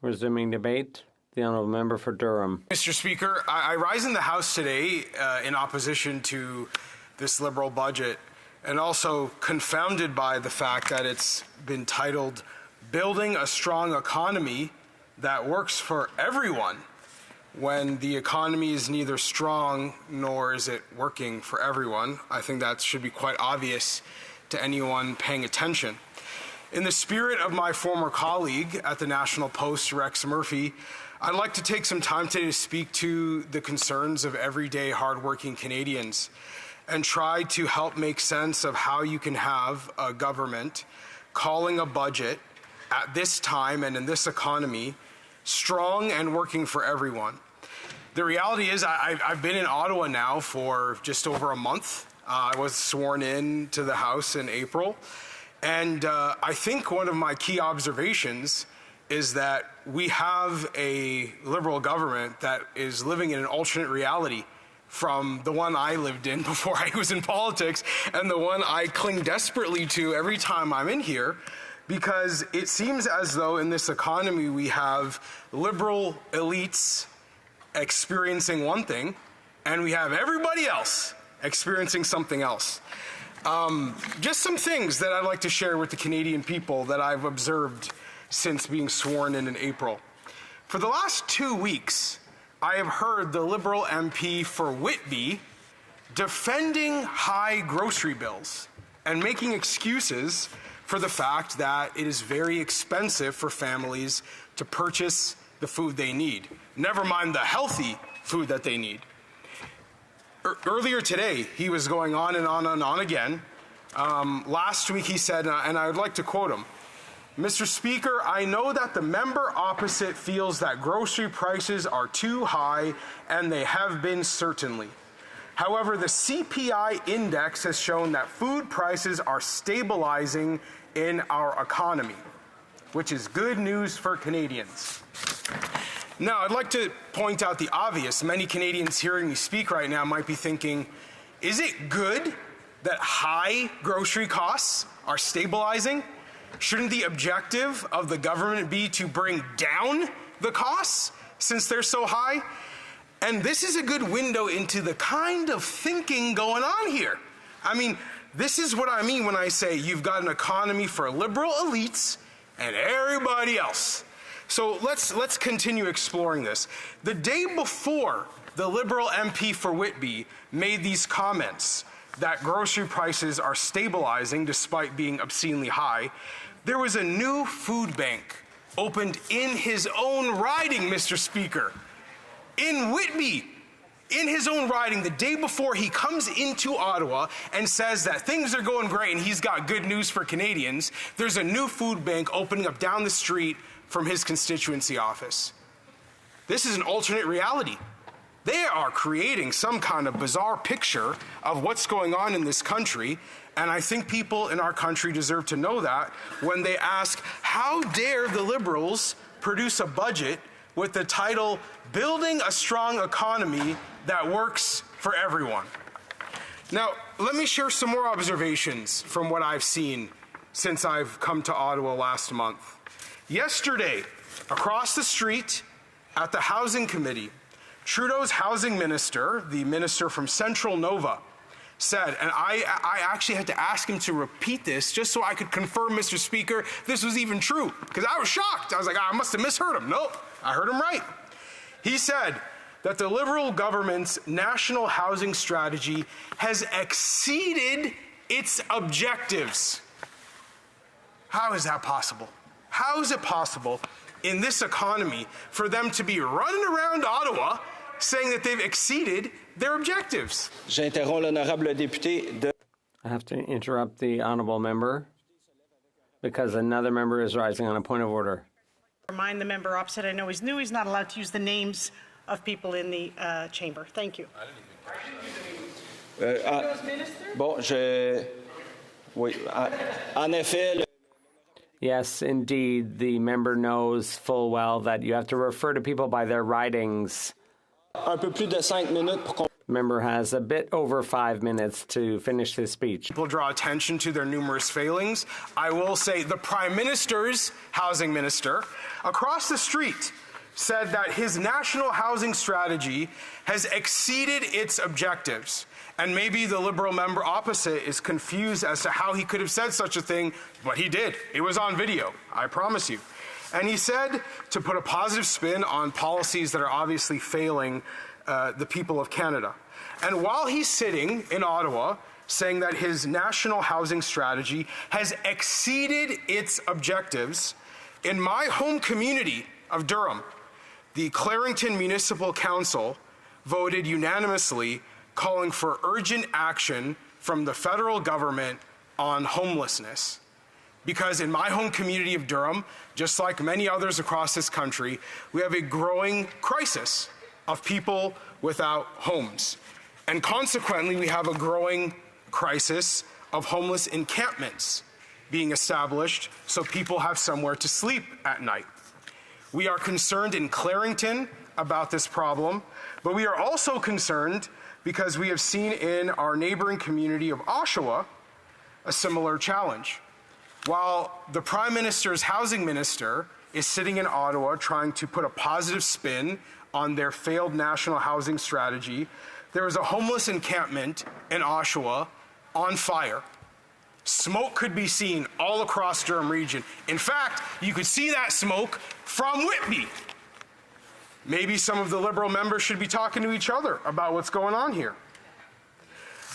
Resuming debate, the honourable member for Durham. Mr. Speaker, I rise in the House today in opposition to this Liberal budget, and also confounded by the fact that it's been titled Building a Strong Economy That Works for Everyone, when the economy is neither strong nor is it working for everyone. I think that should be quite obvious to anyone paying attention. In the spirit of my former colleague at the National Post, Rex Murphy, I'd like to take some time today to speak to the concerns of everyday hardworking Canadians and try to help make sense of how you can have a government calling a budget at this time and in this economy strong and working for everyone. The reality is I've been in Ottawa now for just over a month. I was sworn in to the House in April. And I think one of my key observations is that we have a Liberal government that is living in an alternate reality from the one I lived in before I was in politics and the one I cling desperately to every time I'm in here, because it seems as though in this economy we have Liberal elites experiencing one thing and we have everybody else experiencing something else. Just some things that I'd like to share with the Canadian people that I've observed since being sworn in April. For the last 2 weeks, I have heard the Liberal MP for Whitby defending high grocery bills and making excuses for the fact that it is very expensive for families to purchase the food they need, never mind the healthy food that they need. Earlier today, he was going on and on and on again. Last week he said, and I would like to quote him, "Mr. Speaker, I know that the member opposite feels that grocery prices are too high, and they have been certainly. However, the CPI index has shown that food prices are stabilizing in our economy, which is good news for Canadians." Now, I'd like to point out the obvious. Many Canadians hearing me speak right now might be thinking, is it good that high grocery costs are stabilizing? Shouldn't the objective of the government be to bring down the costs since they're so high? And this is a good window into the kind of thinking going on here. I mean, this is what I mean when I say you've got an economy for Liberal elites and everybody else. So let's continue exploring this. The day before the Liberal MP for Whitby made these comments that grocery prices are stabilizing despite being obscenely high, there was a new food bank opened in his own riding, Mr. Speaker. In Whitby, in his own riding, the day before he comes into Ottawa and says that things are going great and he's got good news for Canadians, there's a new food bank opening up down the street from his constituency office. This is an alternate reality. They are creating some kind of bizarre picture of what's going on in this country, and I think people in our country deserve to know that when they ask, how dare the Liberals produce a budget with the title, Building a Strong Economy That Works for Everyone? Now, let me share some more observations from what I've seen since I've come to Ottawa last month. Yesterday, across the street at the Housing Committee, Trudeau's housing minister, the minister from Central Nova, said, and I actually had to ask him to repeat this just so I could confirm, Mr. Speaker, this was even true, because I was shocked. I was like, I must have misheard him. Nope, I heard him right. He said that the Liberal government's national housing strategy has exceeded its objectives. How is that possible? How is it possible in this economy for them to be running around Ottawa saying that they've exceeded their objectives? J'interromps l'honorable député de... I have to interrupt the honourable member because another member is rising on a point of order. Remind the member opposite, I know he's new, he's not allowed to use the names of people in the chamber. Thank you. Bon, oui, en effet... Yes, indeed, the member knows full well that you have to refer to people by their ridings. Un peu plus de 5 minutes pour Member has a bit over 5 minutes to finish his speech. People draw attention to their numerous failings. I will say the Prime Minister's housing minister across the street said that his national housing strategy has exceeded its objectives. And maybe the Liberal member opposite is confused as to how he could have said such a thing, but he did. It was on video, I promise you. And he said to put a positive spin on policies that are obviously failing the people of Canada. And while he's sitting in Ottawa saying that his national housing strategy has exceeded its objectives, in my home community of Durham, the Clarington Municipal Council voted unanimously calling for urgent action from the federal government on homelessness. Because in my home community of Durham, just like many others across this country, we have a growing crisis of people without homes. And consequently, we have a growing crisis of homeless encampments being established so people have somewhere to sleep at night. We are concerned in Clarington about this problem, but we are also concerned because we have seen in our neighboring community of Oshawa a similar challenge. While the Prime Minister's housing minister is sitting in Ottawa trying to put a positive spin on their failed national housing strategy, there is a homeless encampment in Oshawa on fire. Smoke could be seen all across Durham region. In fact, you could see that smoke from Whitby. Maybe some of the Liberal members should be talking to each other about what's going on here.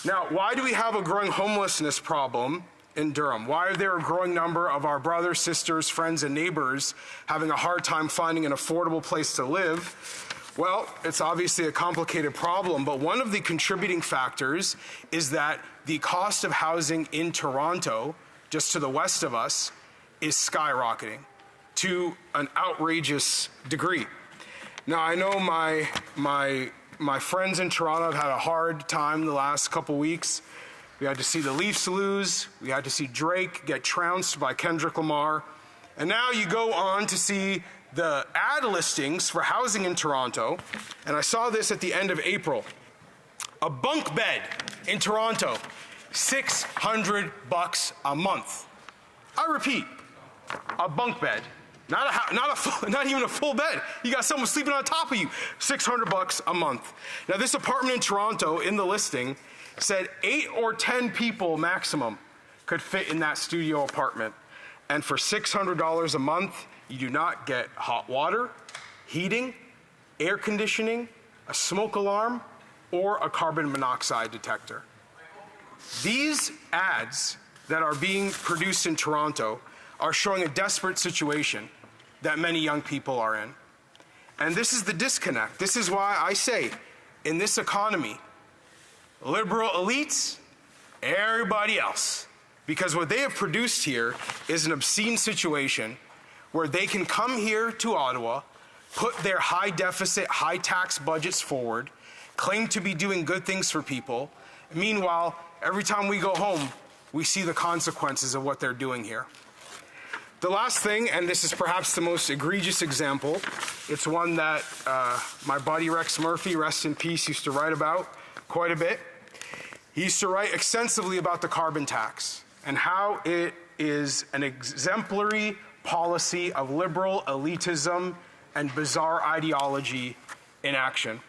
Now, why do we have a growing homelessness problem in Durham? Why are there a growing number of our brothers, sisters, friends, and neighbors having a hard time finding an affordable place to live? Well, it's obviously a complicated problem, but one of the contributing factors is that the cost of housing in Toronto, just to the west of us, is skyrocketing to an outrageous degree. Now, I know my friends in Toronto have had a hard time the last couple weeks. We had to see the Leafs lose. We had to see Drake get trounced by Kendrick Lamar. And now you go on to see the ad listings for housing in Toronto. And I saw this at the end of April. A bunk bed in Toronto, $600 a month. I repeat, a bunk bed. Not even a full bed. You got someone sleeping on top of you. $600 a month. Now, this apartment in Toronto, in the listing, said 8 or 10 people maximum could fit in that studio apartment. And for $600 a month, you do not get hot water, heating, air conditioning, a smoke alarm, or a carbon monoxide detector. These ads that are being produced in Toronto are showing a desperate situation that many young people are in. And this is the disconnect. This is why I say, in this economy, liberal elites, everybody else. Because what they have produced here is an obscene situation where they can come here to Ottawa, put their high deficit, high tax budgets forward, claim to be doing good things for people. Meanwhile, every time we go home, we see the consequences of what they're doing here. The last thing, and this is perhaps the most egregious example, it's one that my buddy Rex Murphy, rest in peace, used to write about quite a bit. He used to write extensively about the carbon tax and how it is an exemplary policy of liberal elitism and bizarre ideology in action.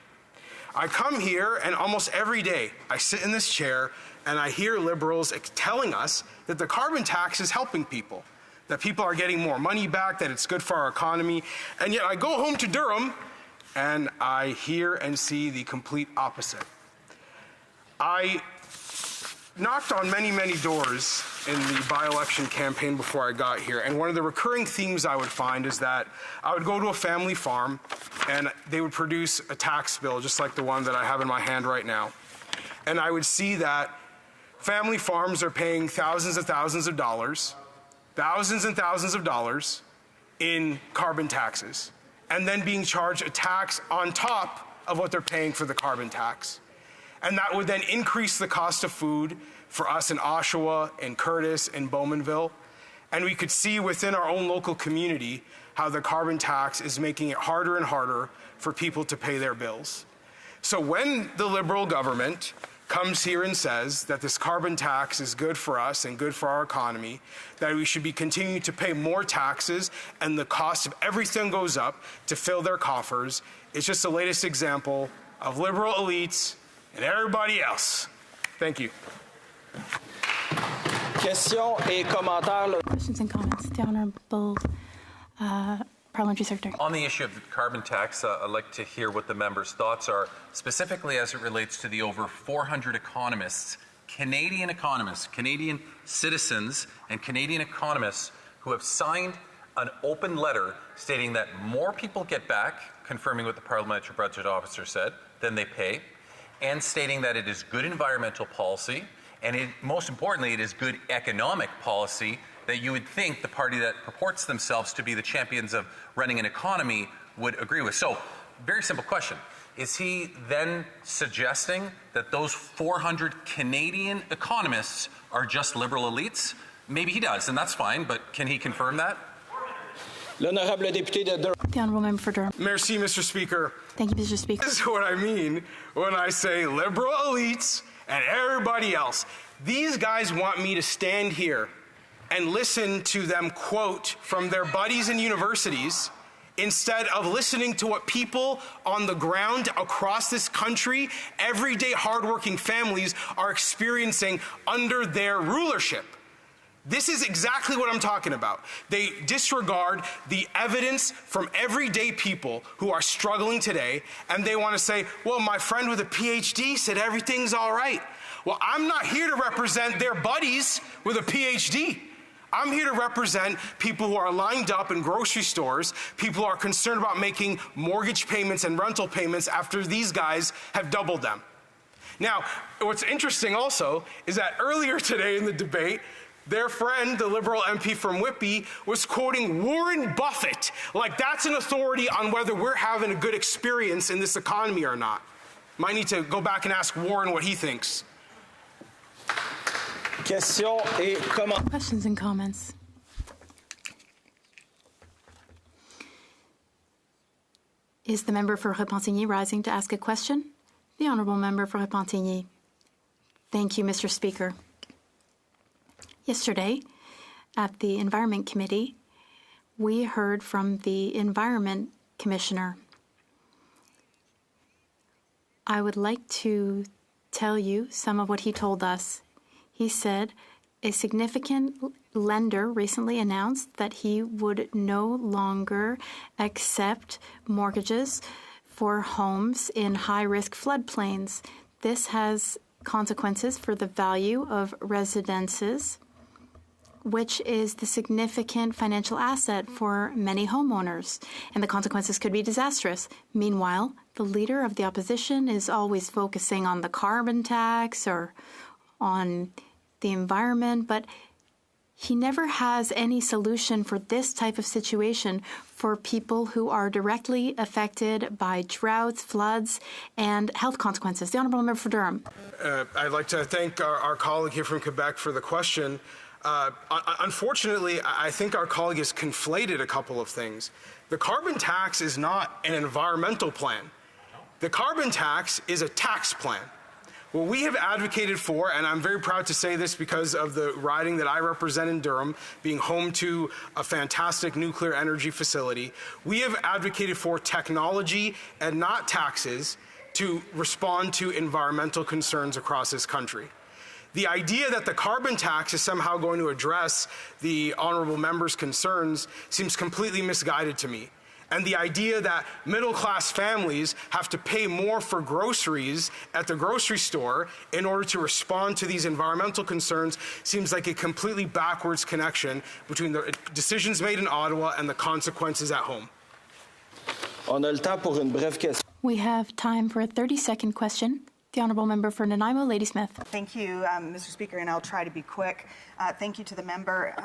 I come here and almost every day I sit in this chair and I hear liberals telling us that the carbon tax is helping people, that people are getting more money back, that it's good for our economy. And yet I go home to Durham and I hear and see the complete opposite. I knocked on many, many doors in the by-election campaign before I got here, and one of the recurring themes I would find is that I would go to a family farm and they would produce a tax bill just like the one that I have in my hand right now. And I would see that family farms are paying thousands and thousands of dollars in carbon taxes, and then being charged a tax on top of what they're paying for the carbon tax. And that would then increase the cost of food for us in Oshawa, in Curtis, in Bowmanville. And we could see within our own local community how the carbon tax is making it harder and harder for people to pay their bills. So when the Liberal government comes here and says that this carbon tax is good for us and good for our economy, that we should be continuing to pay more taxes and the cost of everything goes up to fill their coffers, it's just the latest example of liberal elites and everybody else. Thank you. Questions et commentaires. Questions and comments. The Honourable Parliamentary Secretary. On the issue of the carbon tax, I'd like to hear what the members' thoughts are, specifically as it relates to the over 400 economists, Canadian citizens and Canadian economists who have signed an open letter stating that more people get back, confirming what the Parliamentary Budget Officer said, than they pay, and stating that it is good environmental policy, and most importantly, it is good economic policy that you would think the party that purports themselves to be the champions of running an economy would agree with. So, very simple question. Is he then suggesting that those 400 Canadian economists are just liberal elites? Maybe he does, and that's fine, but can he confirm that? L'honorable député de Durham. The Honourable Member for Durham. Merci, Mr. Speaker. Thank you, Mr. Speaker. This is what I mean when I say liberal elites and everybody else. These guys want me to stand here and listen to them quote from their buddies in universities instead of listening to what people on the ground across this country, everyday hardworking families, are experiencing under their rulership. This is exactly what I'm talking about. They disregard the evidence from everyday people who are struggling today, and they want to say, well, my friend with a PhD said everything's all right. Well, I'm not here to represent their buddies with a PhD. I'm here to represent people who are lined up in grocery stores, people who are concerned about making mortgage payments and rental payments after these guys have doubled them. Now, what's interesting also is that earlier today in the debate, their friend, the Liberal MP from Whitby, was quoting Warren Buffett, like that's an authority on whether we're having a good experience in this economy or not. Might need to go back and ask Warren what he thinks. Questions et commentaires. Questions and comments. Is the member for Repentigny rising to ask a question? The Honourable Member for Repentigny. Thank you, Mr. Speaker. Yesterday, at the Environment Committee, we heard from the Environment Commissioner. I would like to tell you some of what he told us. He said a significant lender recently announced that he would no longer accept mortgages for homes in high-risk floodplains. This has consequences for the value of residences, which is the significant financial asset for many homeowners, and the consequences could be disastrous. Meanwhile, the leader of the opposition is always focusing on the carbon tax or on the environment, but he never has any solution for this type of situation for people who are directly affected by droughts, floods, and health consequences. The Honourable Member for Durham. I'd like to thank our colleague here from Quebec for the question. Unfortunately, I think our colleague has conflated a couple of things. The carbon tax is not an environmental plan. The carbon tax is a tax plan. What we have advocated for, and I'm very proud to say this because of the riding that I represent in Durham, being home to a fantastic nuclear energy facility, we have advocated for technology and not taxes to respond to environmental concerns across this country. The idea that the carbon tax is somehow going to address the honourable member's concerns seems completely misguided to me. And the idea that middle-class families have to pay more for groceries at the grocery store in order to respond to these environmental concerns seems like a completely backwards connection between the decisions made in Ottawa and the consequences at home. On a le temps pour une brève question. We have time for a 30-second question. The Honourable Member for Nanaimo, Ladysmith. Thank you, Mr. Speaker, and I'll try to be quick. Thank you to the member.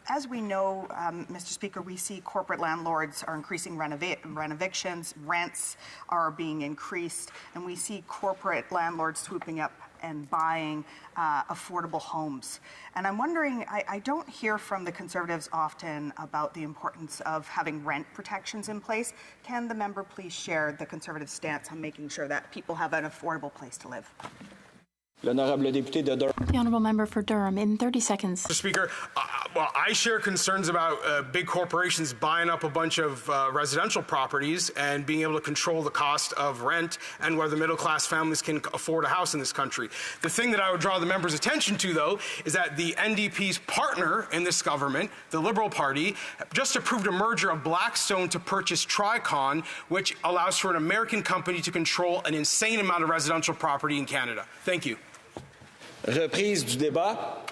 As we know, Mr. Speaker, we see corporate landlords are increasing rent evictions, rents are being increased, and we see corporate landlords swooping up and buying affordable homes. And I'm wondering, I don't hear from the Conservatives often about the importance of having rent protections in place. Can the member please share the Conservative stance on making sure that people have an affordable place to live? L'honorable député de Durham. The honourable member for Durham, in 30 seconds. Mr. Speaker, well, I share concerns about big corporations buying up a bunch of residential properties and being able to control the cost of rent and whether middle-class families can afford a house in this country. The thing that I would draw the member's attention to, though, is that the NDP's partner in this government, the Liberal Party, just approved a merger of Blackstone to purchase Tricon, which allows for an American company to control an insane amount of residential property in Canada. Thank you. Reprise du débat.